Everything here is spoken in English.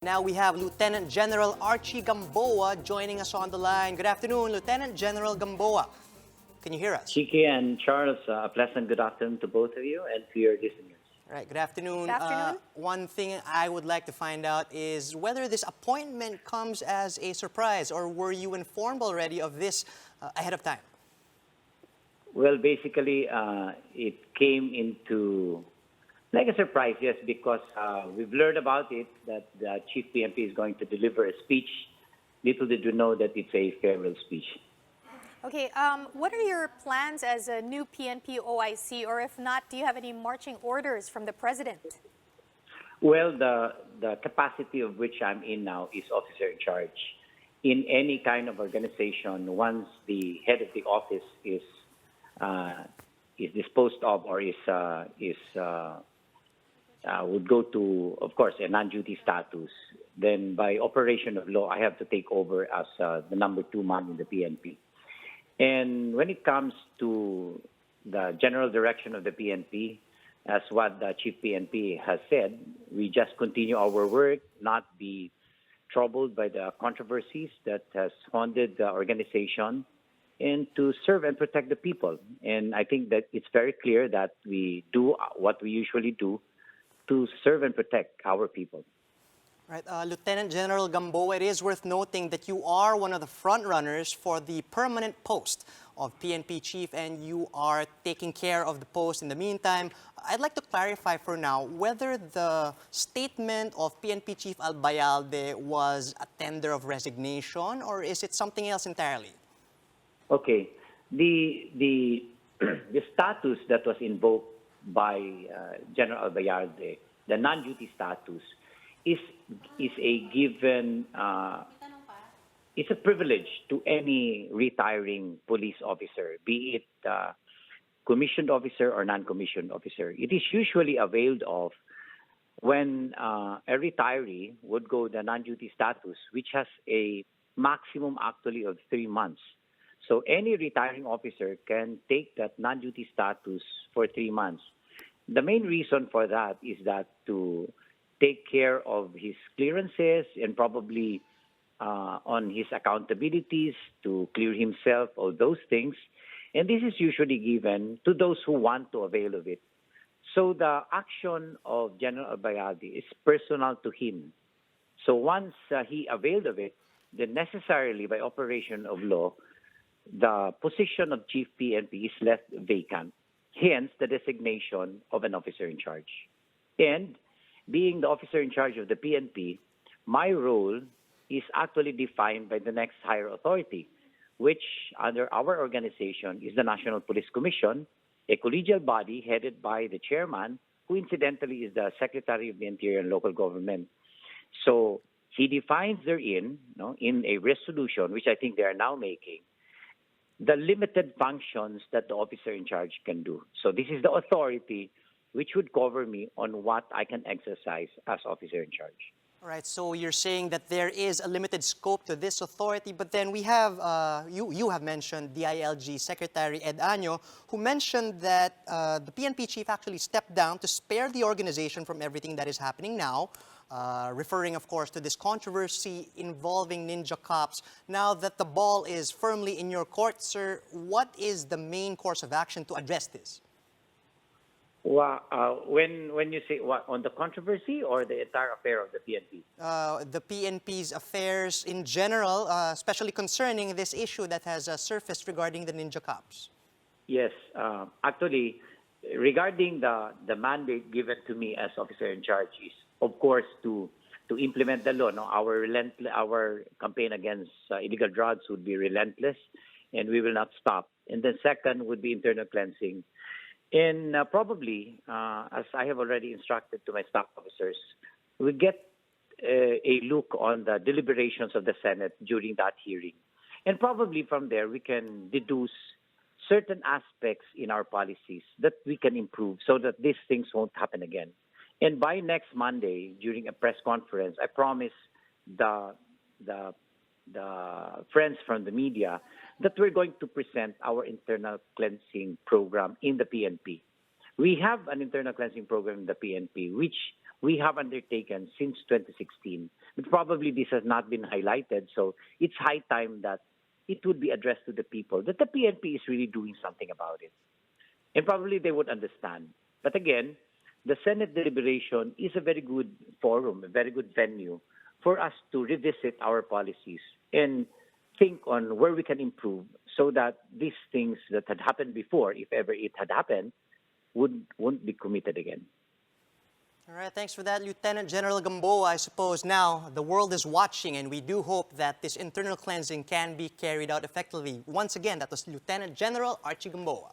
Now we have Lieutenant General Archie Gamboa joining us on the line. Good afternoon, Lieutenant General Gamboa. Can you hear us? Chiki and Charles, a pleasant good afternoon to both of you and to your listeners. All right, good afternoon. Good afternoon. One thing I would like to find out is whether this appointment comes as a surprise, or were you informed already of this ahead of time? Well, basically, it came into like a surprise, yes, because we've learned about it that the Chief PNP is going to deliver a speech. Little did we know that it's a farewell speech. Okay, what are your plans as a new PNP-OIC, or if not, do you have any marching orders from the President? Well, the capacity of which I'm in now is officer in charge. In any kind of organization, once the head of the office is disposed of or would go to, of course, a non-duty status, then by operation of law, I have to take over as the number 2 man in the PNP. And when it comes to the general direction of the PNP, as what the Chief PNP has said, we just continue our work, not be troubled by the controversies that has haunted the organization, and to serve and protect the people. And I think that it's very clear that we do what we usually do to serve and protect our people. Right, Lieutenant General Gamboa, it is worth noting that you are one of the front runners for the permanent post of PNP Chief, and you are taking care of the post in the meantime. I'd like to clarify for now whether the statement of PNP Chief Albayalde was a tender of resignation, or is it something else entirely? Okay, the status that was invoked by General Albayalde, the non-duty status, is a given, it's a privilege to any retiring police officer, be it commissioned officer or non-commissioned officer. It is usually availed of when a retiree would go the non-duty status, which has a maximum actually of 3 months. So any retiring officer can take that non-duty status for 3 months. The main reason for that is that to take care of his clearances and probably on his accountabilities to clear himself, all those things. And this is usually given to those who want to avail of it. So the action of General Albayalde is personal to him. So once he availed of it, then necessarily by operation of law, the position of Chief PNP is left vacant, hence the designation of an officer in charge. And being the officer in charge of the PNP, my role is actually defined by the next higher authority, which under our organization is the National Police Commission, a collegial body headed by the chairman, who incidentally is the Secretary of the Interior and Local Government. So he defines therein, in a resolution, which I think they are now making, the limited functions that the officer in charge can do. So this is the authority which would cover me on what I can exercise as officer in charge. All right, so you're saying that there is a limited scope to this authority, but then we have, you have mentioned DILG Secretary Ed Año, who mentioned that the PNP chief actually stepped down to spare the organization from everything that is happening now, referring, of course, to this controversy involving ninja cops. Now that the ball is firmly in your court, sir, what is the main course of action to address this? Well, when you say what, on the controversy or the entire affair of the PNP? The PNP's affairs in general, especially concerning this issue that has surfaced regarding the ninja cops. Yes, actually, regarding the mandate given to me as officer in charge is, of course, to implement the law. No? Our campaign against illegal drugs would be relentless, and we will not stop. And then second would be internal cleansing. And probably, as I have already instructed to my staff officers, we get a look on the deliberations of the Senate during that hearing. And probably from there, we can deduce certain aspects in our policies that we can improve so that these things won't happen again. And by next Monday, during a press conference, I promise the friends from the media that we're going to present our internal cleansing program in the PNP. We have an internal cleansing program in the PNP, which we have undertaken since 2016. But probably this has not been highlighted, so it's high time that it would be addressed to the people that the PNP is really doing something about it. And probably they would understand. But again, the Senate deliberation is a very good forum, a very good venue for us to revisit our policies and think on where we can improve so that these things that had happened before, if ever it had happened, won't be committed again. All right, thanks for that, Lieutenant General Gamboa. I suppose now the world is watching, and we do hope that this internal cleansing can be carried out effectively. Once again, that was Lieutenant General Archie Gamboa.